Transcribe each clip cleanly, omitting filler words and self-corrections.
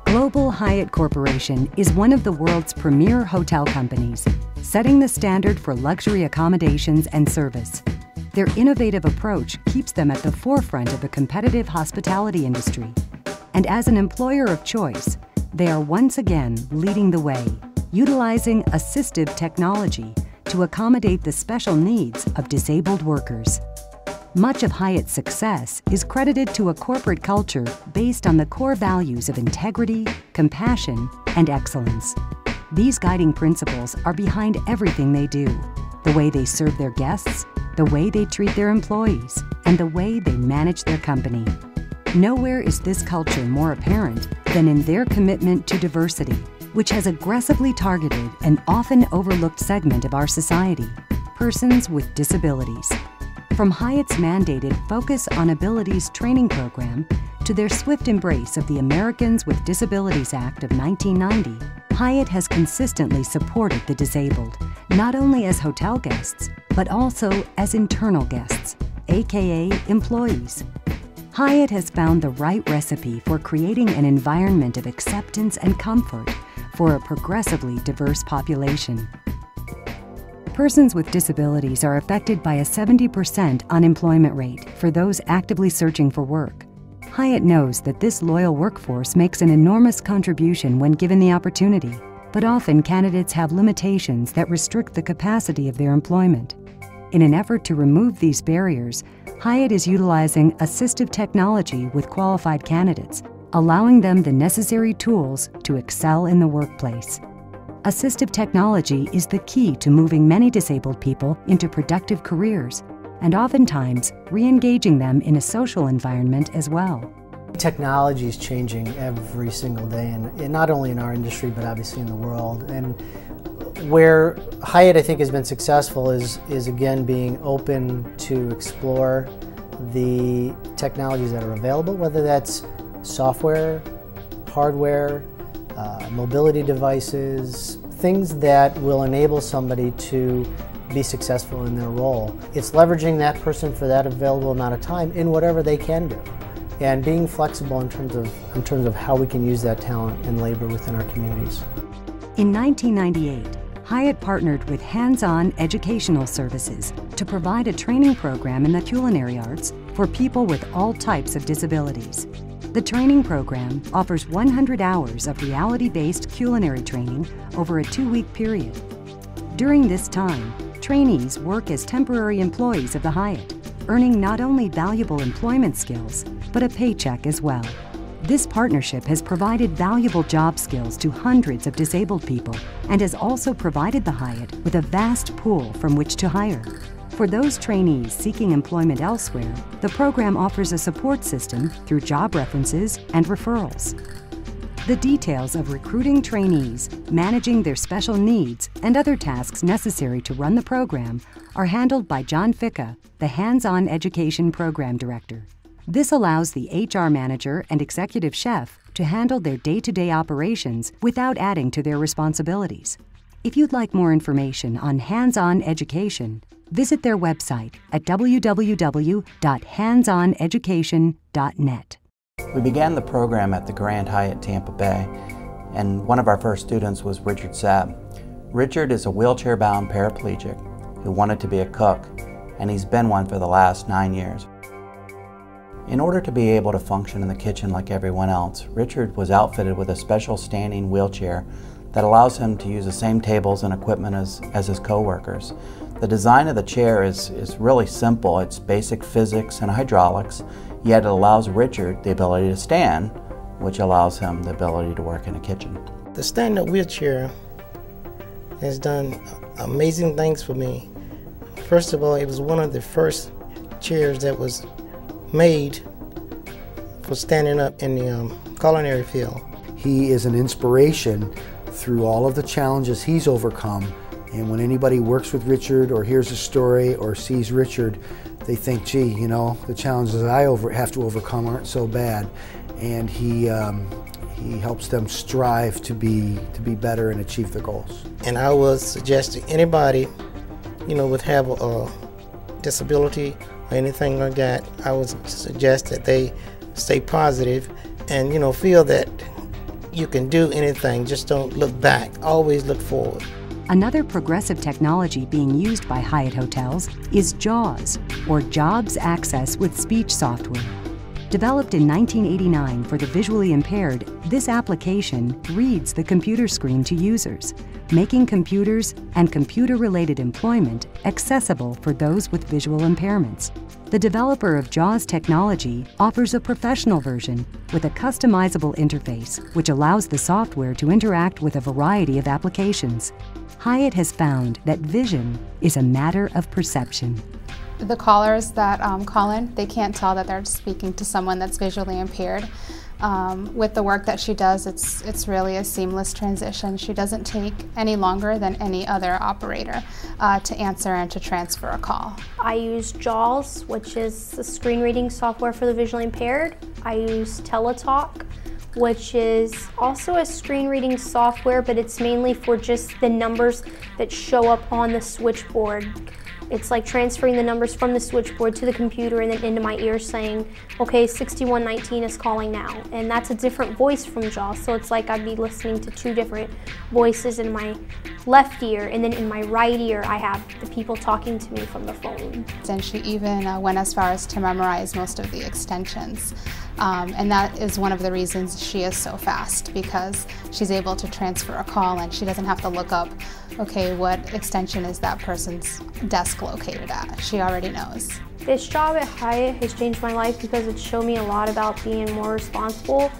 Global Hyatt Corporation is one of the world's premier hotel companies, setting the standard for luxury accommodations and service. Their innovative approach keeps them at the forefront of the competitive hospitality industry. And as an employer of choice, they are once again leading the way, utilizing assistive technology to accommodate the special needs of disabled workers. Much of Hyatt's success is credited to a corporate culture based on the core values of integrity, compassion, and excellence. These guiding principles are behind everything they do: the way they serve their guests, the way they treat their employees, and the way they manage their company. Nowhere is this culture more apparent than in their commitment to diversity, which has aggressively targeted an often overlooked segment of our society: persons with disabilities. From Hyatt's mandated Focus on Abilities training program to their swift embrace of the Americans with Disabilities Act of 1990, Hyatt has consistently supported the disabled, not only as hotel guests, but also as internal guests, aka employees. Hyatt has found the right recipe for creating an environment of acceptance and comfort for a progressively diverse population. Persons with disabilities are affected by a 70% unemployment rate for those actively searching for work. Hyatt knows that this loyal workforce makes an enormous contribution when given the opportunity, but often candidates have limitations that restrict the capacity of their employment. In an effort to remove these barriers, Hyatt is utilizing assistive technology with qualified candidates, allowing them the necessary tools to excel in the workplace. Assistive technology is the key to moving many disabled people into productive careers and oftentimes re-engaging them in a social environment as well. Technology is changing every single day, and not only in our industry, but obviously in the world. And where Hyatt, I think, has been successful is again being open to explore the technologies that are available, whether that's software, hardware, mobility devices, things that will enable somebody to be successful in their role. It's leveraging that person for that available amount of time in whatever they can do, and being flexible in terms of how we can use that talent and labor within our communities. In 1998, Hyatt partnered with Hands-On Educational Services to provide a training program in the culinary arts for people with all types of disabilities. The training program offers 100 hours of reality-based culinary training over a 2-week period. During this time, trainees work as temporary employees of the Hyatt, earning not only valuable employment skills, but a paycheck as well. This partnership has provided valuable job skills to hundreds of disabled people and has also provided the Hyatt with a vast pool from which to hire. For those trainees seeking employment elsewhere, the program offers a support system through job references and referrals. The details of recruiting trainees, managing their special needs, and other tasks necessary to run the program are handled by John Ficca, the Hands-On Education Program Director. This allows the HR manager and executive chef to handle their day-to-day operations without adding to their responsibilities. If you'd like more information on hands-on education, visit their website at www.handsoneducation.net. We began the program at the Grand Hyatt Tampa Bay, and one of our first students was Richard Sabb. Richard is a wheelchair-bound paraplegic who wanted to be a cook, and he's been one for the last 9 years. In order to be able to function in the kitchen like everyone else, Richard was outfitted with a special standing wheelchair that allows him to use the same tables and equipment as his co-workers. The design of the chair is really simple. It's basic physics and hydraulics, yet it allows Richard the ability to stand, which allows him the ability to work in a kitchen. The stand-up wheelchair has done amazing things for me. First of all, it was one of the first chairs that was made for standing up in the culinary field. He is an inspiration through all of the challenges he's overcome, and when anybody works with Richard or hears a story or sees Richard, they think, gee, you know, the challenges I have to overcome aren't so bad. And he helps them strive to be better and achieve their goals. And I would suggest to anybody, you know, would have a disability or anything like that, I would suggest that they stay positive and, you know, feel that you can do anything, just don't look back. Always look forward. Another progressive technology being used by Hyatt hotels is JAWS, or Jobs Access with Speech software. Developed in 1989 for the visually impaired, this application reads the computer screen to users, making computers and computer-related employment accessible for those with visual impairments. The developer of JAWS technology offers a professional version with a customizable interface, which allows the software to interact with a variety of applications. Hyatt has found that vision is a matter of perception. The callers that call in, they can't tell that they're speaking to someone that's visually impaired. With the work that she does, it's really a seamless transition. She doesn't take any longer than any other operator to answer and to transfer a call. I use JAWS, which is the screen reading software for the visually impaired. I use Teletalk, which is also a screen reading software, but it's mainly for just the numbers that show up on the switchboard. It's like transferring the numbers from the switchboard to the computer and then into my ear saying, okay, 6119 is calling now. And that's a different voice from JAWS, so it's like I'd be listening to two different voices in my left ear, and then in my right ear I have the people talking to me from the phone. And she even went as far as to memorize most of the extensions. And that is one of the reasons she is so fast, because she's able to transfer a call and she doesn't have to look up, okay, what extension is that person's desk located at? She already knows. This job at Hyatt has changed my life because it's shown me a lot about being more responsible,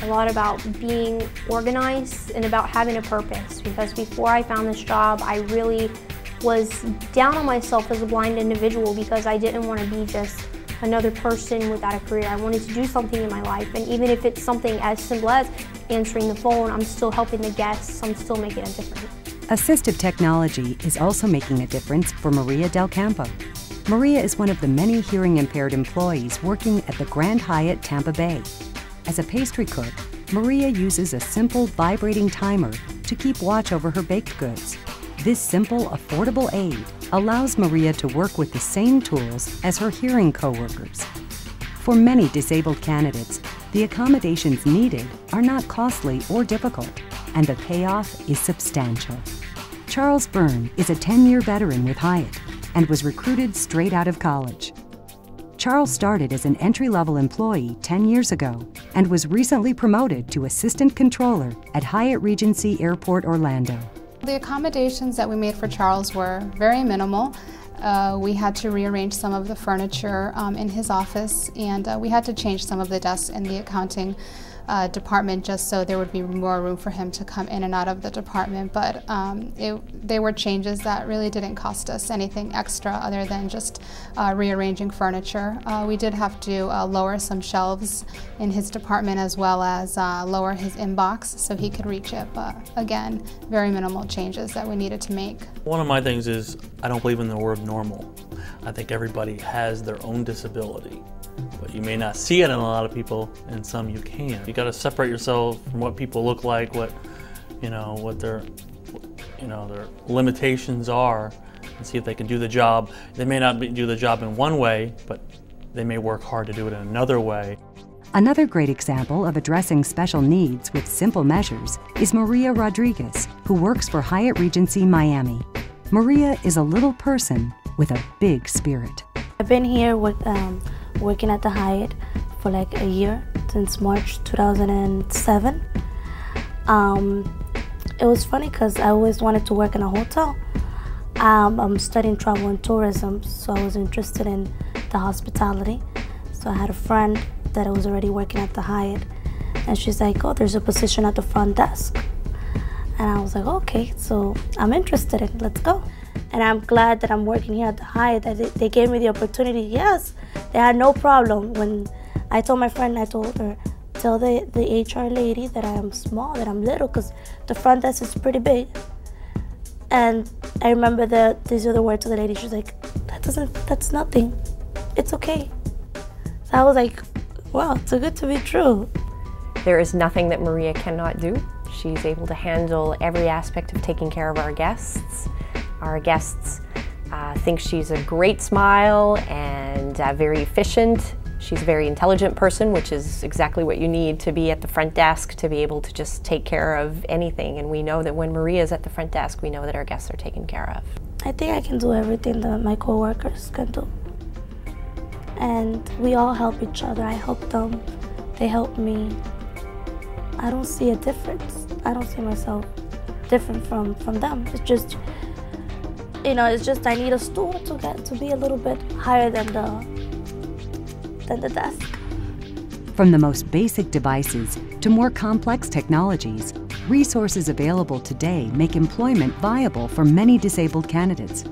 a lot about being organized, and about having a purpose. Because before I found this job, I really was down on myself as a blind individual because I didn't want to be just another person without a career. I wanted to do something in my life, and even if it's something as simple as answering the phone, I'm still helping the guests, I'm still making a difference. Assistive technology is also making a difference for Maria Del Campo. Maria is one of the many hearing-impaired employees working at the Grand Hyatt Tampa Bay. As a pastry cook, Maria uses a simple vibrating timer to keep watch over her baked goods. This simple, affordable aid allows Maria to work with the same tools as her hearing coworkers. For many disabled candidates, the accommodations needed are not costly or difficult, and the payoff is substantial. Charles Byrne is a 10-year veteran with Hyatt and was recruited straight out of college. Charles started as an entry-level employee 10 years ago and was recently promoted to assistant controller at Hyatt Regency Airport Orlando. The accommodations that we made for Charles were very minimal. We had to rearrange some of the furniture in his office, and we had to change some of the desks in the accounting department just so there would be more room for him to come in and out of the department. But they were changes that really didn't cost us anything extra other than just rearranging furniture. We did have to lower some shelves in his department, as well as lower his inbox so he could reach it. But again, very minimal changes that we needed to make. One of my things is I don't believe in the word normal. I think everybody has their own disability, but you may not see it in a lot of people, and some you can. You got to separate yourself from what people look like, what their limitations are, and see if they can do the job. They may not do the job in one way, but they may work hard to do it in another way. Another great example of addressing special needs with simple measures is Maria Rodriguez, who works for Hyatt Regency Miami. Maria is a little person with a big spirit. I've been here working at the Hyatt for like a year, since March 2007. It was funny because I always wanted to work in a hotel. I'm studying travel and tourism, so I was interested in the hospitality. So I had a friend that was already working at the Hyatt, and she's like, oh, there's a position at the front desk. And I was like, okay, so I'm interested in, let's go. And I'm glad that I'm working here at the Hyatt, that they gave me the opportunity. Yes, they had no problem. When I told my friend, I told her, tell the HR lady that I am small, that I'm little, because the front desk is pretty big. And I remember these are the words of the lady. She's like, that's nothing. It's okay. So I was like, wow, it's too good to be true. There is nothing that Maria cannot do. She's able to handle every aspect of taking care of our guests. Our guests think she's a great smile and very efficient. She's a very intelligent person, which is exactly what you need to be at the front desk to be able to just take care of anything. And we know that when Maria's at the front desk, we know that our guests are taken care of. I think I can do everything that my coworkers can do. And we all help each other. I help them, they help me. I don't see a difference. I don't see myself different from them. It's just, you know, it's just I need a stool to be a little bit higher than the desk. From the most basic devices to more complex technologies, resources available today make employment viable for many disabled candidates.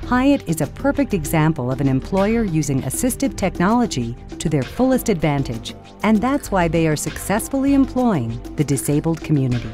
Hyatt is a perfect example of an employer using assistive technology to their fullest advantage, and that's why they are successfully employing the disabled community.